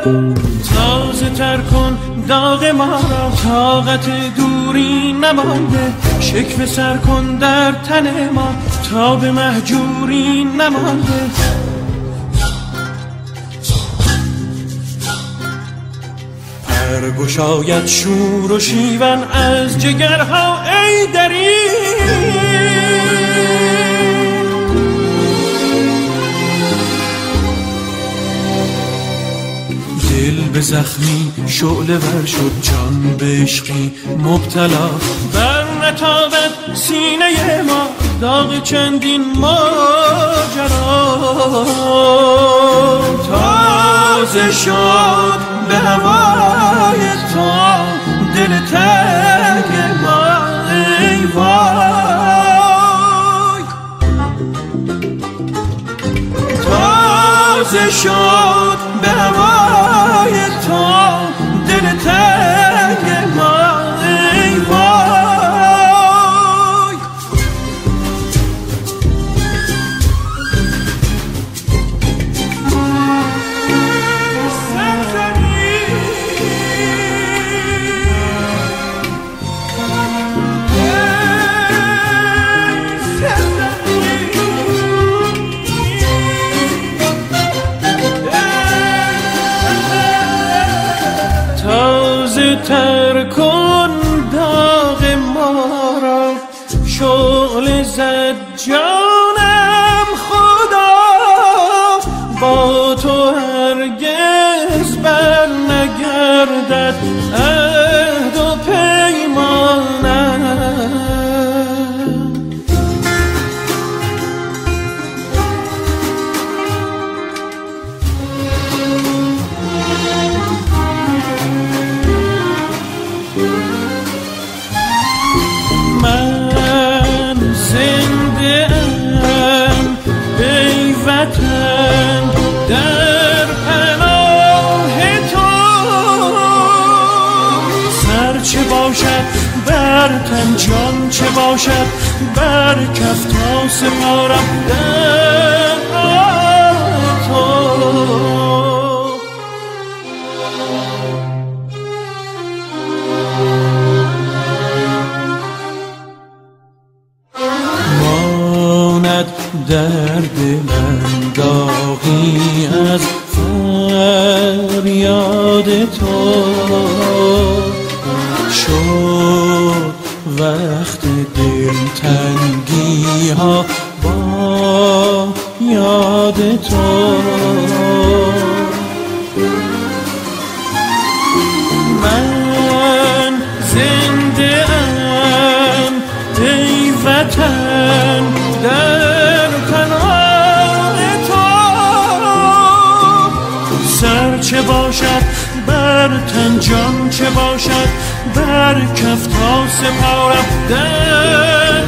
تازه تر کن داغ ما را، طاقت دوری نمانده، شکوه سر کن در تن ما تا به مهجوری نمانده. گشاید شور و شیون از جگرها ای دری، دل به زخمی شعله ور شد، جان به عشقی مبتلا، بر نتابد سینه ما داغ چندین ماجرا. تازه شد به هوای تو دل تنگ ما ای وای. تازه شد به هوای تو دل تنگ ما ای وای. تر کن داغ ما را، شعله زد جانم خدا، با تو هرگز بر نگردد عهد و پیمانم. در پناه تو سر چه باشد بر تن، جان چه باشد بر کف، تا سپارم در تو. ماند در دلم داغی از فریاد تو، شد وقت دلتنگی ها با یاد تو. من زنده ام ای وطن در پناه تو، سر چه باشد بر تن، جان چه باشد بر کف، تا سپارم در